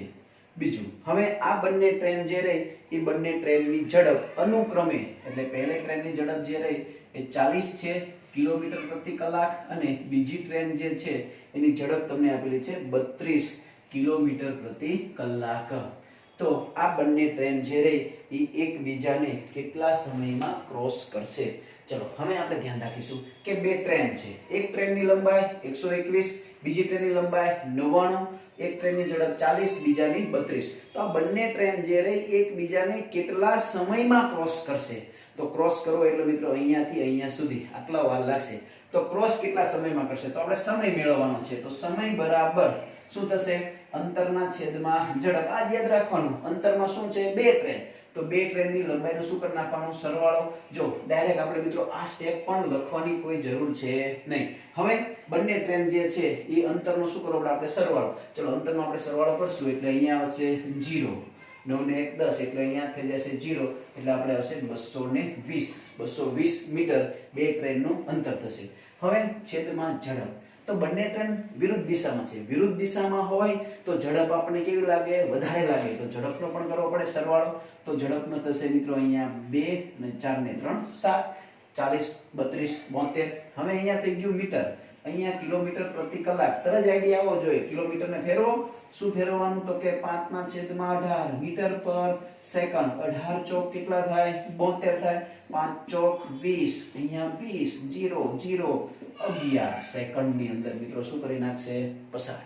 બીજું, હવે આ બંને ટ્રેન જે રહી એ બંને ટ્રેનની ઝડપ અનુક્રમે એટલે પહેલી ટ્રેનની ઝડપ જે રહી એ 40 છે કિલોમીટર પ્રતિ કલાક અને બીજી ટ્રેન જે છે એની ઝડપ તમને આપેલી છે 32 કિલોમીટર પ્રતિ કલાક. તો આ બંને ટ્રેન જે રહી એ એકબીજાને કેટલા સમયમાં ક્રોસ કરશે? ચલો હવે આપણે ધ્યાન રાખીશું કે બે ટ્રેન છે, એક ટ્રેનની લંબાઈ 121, બીજી ટ્રેનની લંબાઈ 99. એક ટ્રેનની ઝડપ 40, બીજાની 32. તો આ બંને ટ્રેન જે રહી એકબીજાને કેટલા સમયમાં ક્રોસ કરશે? તો ક્રોસ કરવો એટલે મિત્રો અહીંયાથી અહીંયા સુધી આટલા વાર લાગશે. તો ક્રોસ કેટલા સમયમાં કરશે? તો આપણે સમય મેળવવાનો છે. તો સમય બરાબર શું થશે? અંતરના છેદમાં ઝડપ. આ યાદ રાખવાનું, અંતરમાં શું છે? બે ટ્રેન. તો બે ટ્રેનની લંબાઈનો શું કરી નાખવાનો? સરવાળો. જો ડાયરેક્ટ આપણે મિત્રો આ સ્ટેપ પણ લખવાની કોઈ જરૂર છે નહીં. હવે બંને ટ્રેન જે છે એ અંતરનો શું કરવો આપણે? સરવાળો. ચલો અંતરનો આપણે સરવાળો કરશું એટલે અહીંયા આવશે 0. 9 ને 1 10 એટલે અહીંયા થઈ જશે 0 એટલે આપણે આવશે 220 મીટર બે ટ્રેનનું અંતર થશે. હવે છેદમાં ઝડપ. તો બંને ટ્રેન વિરુદ્ધ દિશામાં છે. વિરુદ્ધ દિશામાં હોય તો ઝડપ આપણને કેવી લાગે? વધારે લાગે. તો ઝડપનો પણ કરવો પડે સરવાળો. તો ઝડપનો થશે મિત્રો અહીંયા 2 અને 4 ને 3 7 40 32 72. હવે અહીંયા થઈ ગયું મીટર. અહીંયા કિલોમીટર પ્રતિ કલાક. તરત આઈડિયા આવવો જોઈએ. કિલોમીટરને ફેરવો. શું ફેરવવાનું? તો કે 5/18 મીટર પર સેકન્ડ. 18 ચોક કેટલા થાય? 72 થાય. 5 ચોક 20. અહીંયા 20 0 0 11 સેકન્ડની અંદર મિત્રો શું કરી નાખશે? પસાર.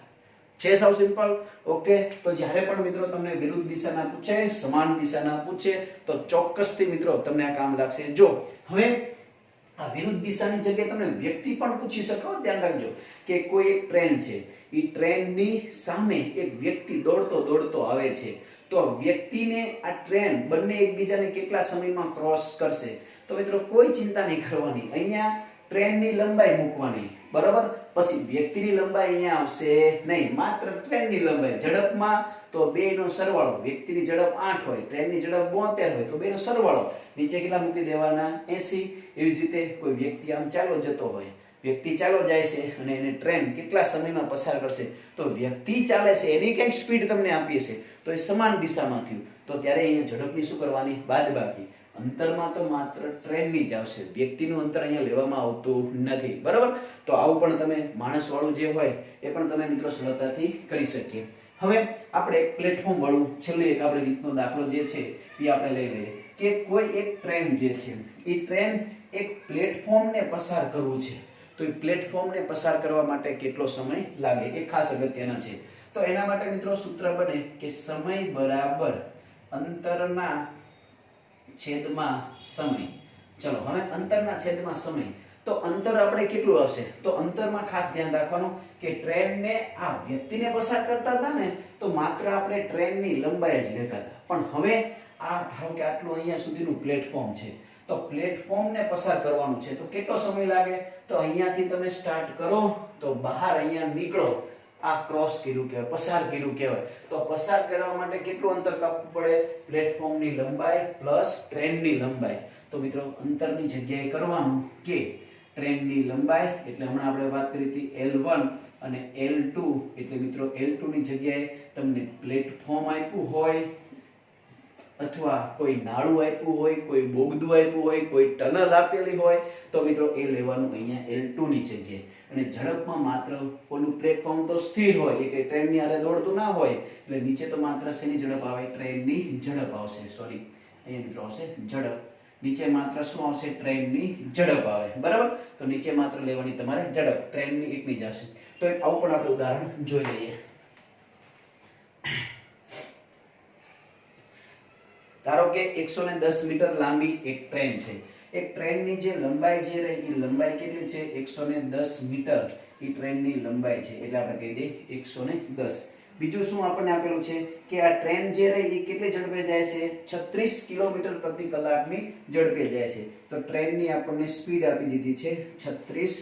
છે સાવ સિમ્પલ. ઓકે. તો જ્યારે પણ મિત્રો તમને વિરુદ્ધ દિશાના પૂછે, સમાન દિશાના પૂછે તો ચોક્કસથી મિત્રો તમને આ કામ લાગશે. જો હવે આ વિરુદ્ધ દિશાની જગ્યાએ તમને વ્યક્તિ પણ પૂછી શકો. ધ્યાન રાખજો કે કોઈ એક ટ્રેન છે, એ ટ્રેનની સામે એક વ્યક્તિ દોડતો આવે છે. તો વ્યક્તિને આ ટ્રેન બંને એકબીજાને કેટલા સમયમાં ક્રોસ કરશે? તો મિત્રો કોઈ ચિંતા નહીં કરવાની. અહીંયા ટ્રેનની લંબાઈ મૂકવાની, બરાબર? પછી વ્યક્તિની લંબાઈ અહીંયા આવશે નહીં, માત્ર ટ્રેનની લંબાઈ. ઝડપમાં તો બેનો સરવાળો. વ્યક્તિની ઝડપ 8 હોય, ટ્રેનની ઝડપ 72 હોય, તો બેનો સરવાળો. નીચે કેટલા મૂકી દેવાના? 80. એવી જ રીતે કોઈ વ્યક્તિ આમ ચાલો જતો હોય, વ્યક્તિ ચાલો જાય છે અને એને ટ્રેન કેટલા સમયમાં પસાર કરશે? તો વ્યક્તિ ચાલે છે એની કંઈક સ્પીડ તમને આપી છે, તો એ સમાન દિશામાં થયું. તો ત્યારે અહીંયા ઝડપની શું કરવાની? બાદબાકી. અંતરમાં તો માત્ર ટ્રેનની જ આવશે, વ્યક્તિનું અંતર અહીંયા લેવામાં આવતું નથી, બરાબર? તો આવું પણ તમે માણસ વાળું જે હોય એ પણ તમે મિત્રો સરળતાથી કરી શકીએ. હવે આપણે એક પ્લેટફોર્મ વાળું છેલ્લે એક આપણે રીતનો દાખલો જે છે એ આપણે લઈ લઈએ કે કોઈ એક ટ્રેન જે છે એ ટ્રેન એક પ્લેટફોર્મને પસાર કરવું છે. તો એ પ્લેટફોર્મને પસાર કરવા માટે કેટલો સમય લાગે? એ ખાસ અગત્યના છે. તો એના માટે મિત્રો સૂત્ર બને કે સમય બરાબર અંતરના છેદમાં સમય. ચલો હવે અંતરના છેદમાં સમય. તો અંતર આપણે કેટલું હશે? તો અંતરમાં ખાસ ધ્યાન રાખવાનું કે ટ્રેનને આ વ્યક્તિને પસાર કરતા હતા ને તો માત્ર આપણે ટ્રેનની લંબાઈ જ લેતા હતા. પણ હવે આ ધારો કે આટલું અહીંયા સુધીનું પ્લેટફોર્મ છે, તો પ્લેટફોર્મને પસાર કરવાનું છે. તો કેટલો સમય લાગે? તો અહીંયાથી તમે સ્ટાર્ટ કરો તો બહાર અહીંયા નીકળો, આ ક્રોસ કર્યું કહેવાય, પસાર કર્યું કહેવાય. તો પસાર કરવા માટે કેટલું અંતર કાપવું પડે? પ્લેટફોર્મની લંબાઈ પ્લસ ટ્રેનની લંબાઈ. તો મિત્રો અંતરની જગ્યાએ કરવાનું કે ટ્રેનની લંબાઈ એટલે હમણાં આપણે વાત કરી હતી L1 અને L2 એટલે મિત્રો L2 ની જગ્યાએ તમને પ્લેટફોર્મ આપ્યું હોય અથવા કોઈ નાળું આપ્યું હોય, કોઈ બોગદું આપ્યું હોય, કોઈ ટનલ આપેલી હોય તો મિત્રો એ લેવાનું અહીંયા L2 ની જગ્યાએ. અને ઝડપમાં માત્ર ઓલું પ્લેટફોર્મ તો સ્થિર હોય, એ કે ટ્રેનની આરે દોડતું ના હોય એટલે નીચે તો માત્ર શેની ઝડપ આવે? ટ્રેનની ઝડપ આવશે. સોરી, અહીંયા મિત્રો આવશે ઝડપ. નીચે માત્ર શું આવશે? ટ્રેનની ઝડપ આવે, બરાબર? તો નીચે માત્ર લેવાની તમારે ઝડપ, ટ્રેનની એકની જ આવશે. તો એક આવું પણ આપણે ઉદાહરણ જોઈ લઈએ. ધારો કે 110 મીટર લાંબી એક ટ્રેન છે. એક ટ્રેનની જે લંબાઈ જે રહી એ લંબાઈ કેટલી છે? 110 મીટર એ ટ્રેનની લંબાઈ છે એટલે આપણે કહી દઈએ 110. બીજું શું આપણને આપેલું છે કે આ ટ્રેન જે રહી એ કેટલી ઝડપે જાય છે? 36 કિલોમીટર પ્રતિ કલાકની ઝડપે જાય છે. તો ટ્રેનની આપણને સ્પીડ આપી દીધી છે 36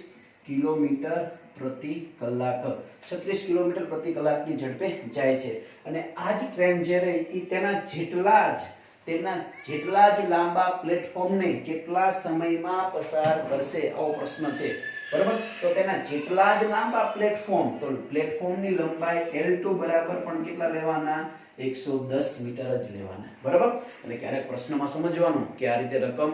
કિલોમીટર પ્રતિ કલાક. 36 કિલોમીટર પ્રતિ કલાકની ઝડપે જાય છે. અને આ જ ટ્રેન જે રહી એ તેના જેટલા જ લાંબા પ્લેટફોર્મને કેટલા સમયમાં પસાર કરશે? આવો પ્રશ્ન છે, બરાબર? તો તેના જેટલા જ લાંબા પ્લેટફોર્મ, તો પ્લેટફોર્મની લંબાઈ L2 બરાબર પણ કેટલા લેવાના? 110 મીટર જ લેવાના, બરાબર? એટલે ક્યારેક પ્રશ્નમાં સમજવાનું કે આ રીતે રકમ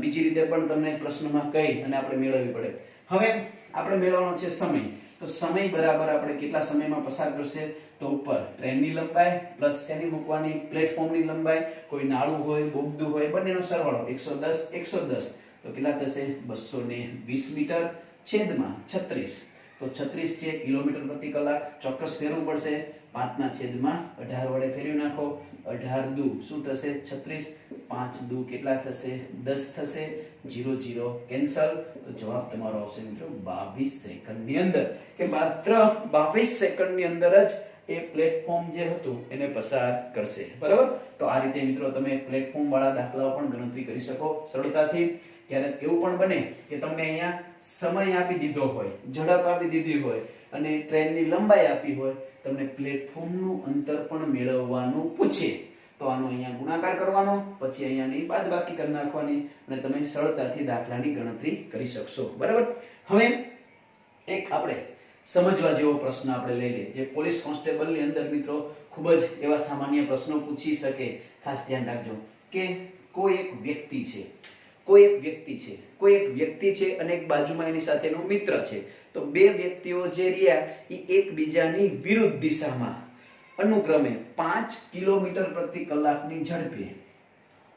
બીજી રીતે પણ તમને પ્રશ્નમાં કહી અને આપણે મેળવવી પડે. હવે આપણે મેળવવાનો છે સમય. તો સમય બરાબર આપણે કેટલા સમયમાં પસાર કરશે? તો ઉપર ટ્રેનની લંબાઈ પ્લસ શેની મૂકવાની? પ્લેટફોર્મની લંબાઈ. કોઈ નાળું હોય, બોગદું હોય, બંનેનો સરવાળો 110 110 તો કેટલા થશે? 220 મીટર છેદમાં 36. તો 36 છે કિલોમીટર પ્રતિ કલાક. ચોક્કસ ફેરવું પડશે. 5/18 વડે ફેરવી નાખો. 18 દુ શું થશે? 36. 5 દુ કેટલા થશે? 10 થશે. 0 0 કેન્સલ. તો જવાબ તમારો આવશે મિત્રો 22 સેકન્ડની અંદર, કે માત્ર 22 સેકન્ડની અંદર જ એ પ્લેટફોર્મ જે હતું એને પસાર કરશે. બરાબર? તો આ રીતે મિત્રો તમે પ્લેટફોર્મ વાળા દાખલાઓ પણ ગણતરી કરી શકો સરળતાથી. ક્યારેક એવું પણ બને કે તમને અહીંયા સમય આપી દીધો હોય, ઝડપ આપી દીધી હોય અને ટ્રેનની લંબાઈ આપી હોય, તમને પ્લેટફોર્મનું અંતર પણ મેળવવાનું પૂછે, તો આનો અહીંયા ગુણાકાર કરવાનો, પછી અહીંયાની બાદબાકી કરી નાખવાની અને તમે સરળતાથી દાખલાની ગણતરી કરી શકશો. બરાબર? હવે એક આપણે સમજવા જેવો પ્રશ્ન આપણે લઈ લઈએ, જે પોલીસ કોન્સ્ટેબલની અંદર મિત્રો ખૂબ જ એવા સામાન્ય પ્રશ્નો પૂછી શકે. ખાસ ધ્યાન રાખજો કે કોઈ એક વ્યક્તિ છે અને એક બાજુમાં એની સાથેનો મિત્ર છે. તો બે વ્યક્તિઓ જે રહ્યા એ એકબીજાની વિરુદ્ધ દિશામાં અનુક્રમે 5 કિલોમીટર પ્રતિ કલાકની ઝડપે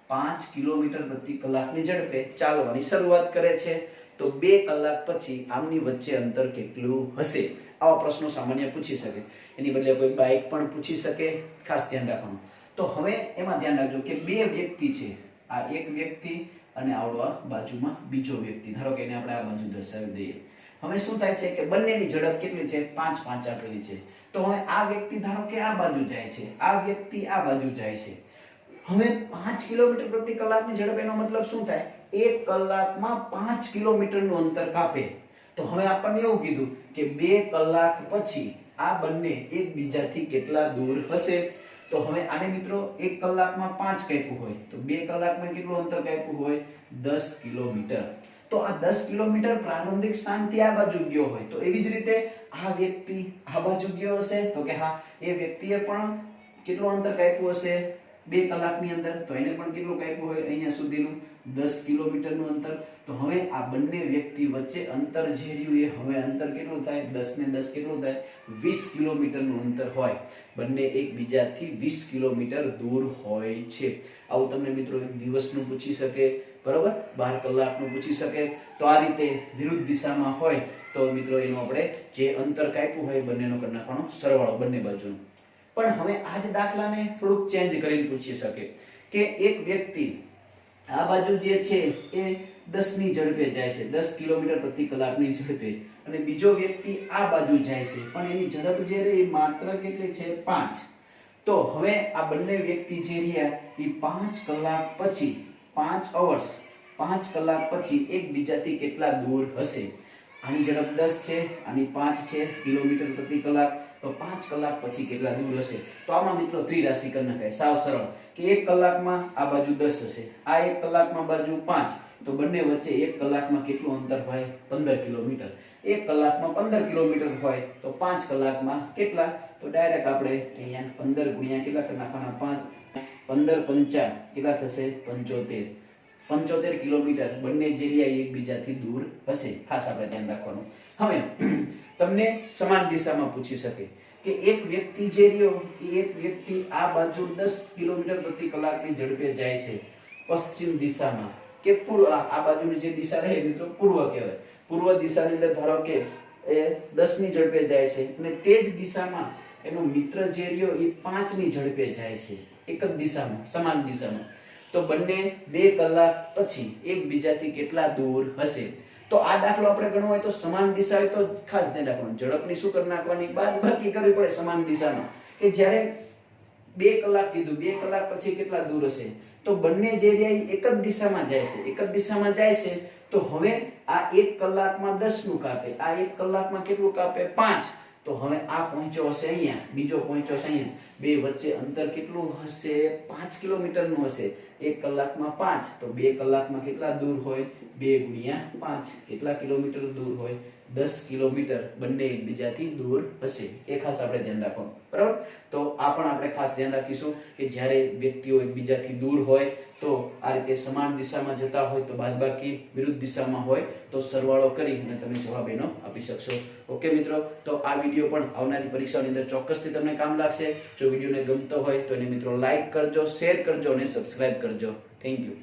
5 કિલોમીટર પ્રતિ કલાકની ઝડપે ચાલવાની શરૂઆત કરે છે. તો 2 કલાક પછી આમની વચ્ચે અંતર કેટલું હશે? આવા પ્રશ્નો સામાન્ય પૂછી શકે. એની બદલે કોઈ બાઇક પણ પૂછી શકે. ખાસ ધ્યાન રાખવાનું. તો હવે એમાં ધ્યાન રાખજો કે બે વ્યક્તિ છે, આ એક વ્યક્તિ અને આવડો બાજુમાં બીજો વ્યક્તિ. ધારો કે એને આપણે આ બાજુ દર્શાવી દઈએ. હવે શું થાય છે કે બંનેની ઝડપ કેટલી છે? 5 5 આપેલી છે. તો હવે આ વ્યક્તિ ધારો કે આ બાજુ જાય છે, આ વ્યક્તિ આ બાજુ જાય છે. હવે 5 કિલોમીટર પ્રતિ કલાકની ઝડપ, એનો મતલબ શું થાય? 1 કલાકમાં 5 કિલોમીટરનું અંતર કાપે. તો હવે આપણને એવું કીધું કે 2 કલાક પછી આ બંને એકબીજાથી કેટલા દૂર હશે? તો હવે આને મિત્રો 1 કલાકમાં 5 કાપ્યું હોય તો 2 કલાકમાં કેટલું અંતર કાપ્યું હોય? 10 કિલોમીટર. તો આ 10 કિલોમીટર પ્રારંભિક સ્થાનથી આ બાજુ ગયો હોય, તો એવી જ રીતે આ વ્યક્તિ આ બાજુ ગયો હશે. તો કે હા, એ વ્યક્તિએ પણ કેટલું અંતર કાપ્યું હશે 2 કલાકની અંદર? તો એને પણ કેટલું કાપ્યું હોય અહીંયા સુધીનું? 10 કિલોમીટરનું અંતર. તો હવે આ બંને વ્યક્તિ વચ્ચે અંતર જે રહ્યું એ હવે અંતર કેટલું થાય? 10 ને 10 કેટલું થાય? 20 કિલોમીટરનું અંતર હોય. બંને એકબીજાથી 20 કિલોમીટર દૂર હોય છે. આવું તમને મિત્રો એક દિવસનું પૂછી શકે, બરાબર? 12 કલાકનું પૂછી શકે. તો આ રીતે વિરુદ્ધ દિશામાં હોય તો મિત્રો એનો આપણે જે અંતર કાપ્યું હોય બંનેનો કરી નાખવાનો સરવાળો બંને બાજુનો. પણ હવે આ જ દાખલાને થોડુંક ચેન્જ કરીને પૂછી શકે કે એક વ્યક્તિ આ બાજુ જે છે એ 10 ની ઝડપે જાય છે, 10 કિલોમીટર પ્રતિ કલાકની ઝડપે, અને બીજો વ્યક્તિ આ બાજુ જાય છે પણ એની ઝડપ જે રહી માત્ર કેટલી છે? 5. તો હવે આ બંને વ્યક્તિ જે રહ્યા એ 5 કલાક પછી 5 કલાક પછી એકબીજાથી કેટલા દૂર હશે? આની ઝડપ 10 છે, આની 5 છે કિલોમીટર પ્રતિ કલાક. તો 5 કલાક પછી કેટલા દૂર હશે? તો આમાં મિત્રો ત્રિરાશી કરી નખાય. સાવ સરળ કે 1 કલાકમાં આ બાજુ 10 હશે, આ 1 કલાકમાં બાજુ 5. તો બંને વચ્ચે 1 કલાકમાં કેટલું અંતર હોય? 15 કિલોમીટર. 1 કલાકમાં 15 કિલોમીટર હોય તો 5 કલાકમાં કેટલા? તો ડાયરેક્ટ આપણે અહીંયા 15 ગુણ્યા કેટલા કરી નાખવાના? 5 15 5 કેટલા થશે? 75 કિલોમીટર બંને જે રહ્યા એકબીજાથી દૂર હશે. ખાસ આપણે ધ્યાન રાખવાનું. હવે તમને સમાન દિશામાં પૂછી શકે કે એક વ્યક્તિ જે રહ્યો એ એક વ્યક્તિ આ બાજુ 10 કિલોમીટર પ્રતિ કલાકની ઝડપે જાય છે પશ્ચિમ દિશામાં, કે પૂર્વ. આ બાજુની જે દિશા રહે મિત્રો પૂર્વ કહેવાય. પૂર્વ દિશાની અંદર ધારો કે એ 10 ની ઝડપે જાય છે અને તે જ દિશામાં એનો મિત્ર જે રહ્યો એ 5 ની ઝડપે જાય છે, એક જ દિશામાં, સમાન દિશામાં. તો બંને 2 કલાક પછી એકબીજાથી કેટલા દૂર હશે? તો આ દાખલો આપણે ગણવો હોય તો સમાન દિશા હોય તો ખાસ ધ્યાન રાખવાનું, ઝડપની શું કરી નાખવાની? બાદબાકી કરવી પડે સમાન દિશામાં. કે જ્યારે 2 કલાક કીધું, 2 કલાક પછી કેટલા દૂર હશે? તો બંને જે રહ્યા એક જ દિશામાં જાય છે, એક જ દિશામાં જાય છે. તો હવે આ 1 કલાકમાં 10 નું કાપે, આ 1 કલાકમાં કેટલું કાપે? 5. તો હવે આ પહોંચ્યો હશે અહીંયા, બીજો પહોંચ્યો છે અહીંયા. બે વચ્ચે અંતર કેટલું હશે? 5 કિલોમીટરનું હશે. 1 કલાકમાં 5 તો 2 કલાકમાં કેટલા દૂર હોય? 2 ગુણ્યા 5 કેટલા કિલોમીટર દૂર હોય? 10 કિલોમીટર બંને એકબીજાથી દૂર હશે. એ ખાસ આપણે ધ્યાન રાખવાનું, બરાબર? તો આ પણ આપણે ખાસ ધ્યાન રાખીશું કે જ્યારે વ્યક્તિઓ એકબીજાથી દૂર હોય તો આ રીતે સમાન દિશામાં જતા હોય તો બાદબાકી, વિરુદ્ધ દિશામાં હોય તો સરવાળો કરી અને તમે જવાબ એનો આપી શકશો. ઓકે મિત્રો, તો આ વિડીયો પણ આવનારી પરીક્ષાની અંદર ચોક્કસથી તમને કામ લાગશે. જો વિડીયોને ગમતો હોય તો એને મિત્રો લાઈક કરજો, શેર કરજો અને સબસ્ક્રાઇબ કરજો. Thank you.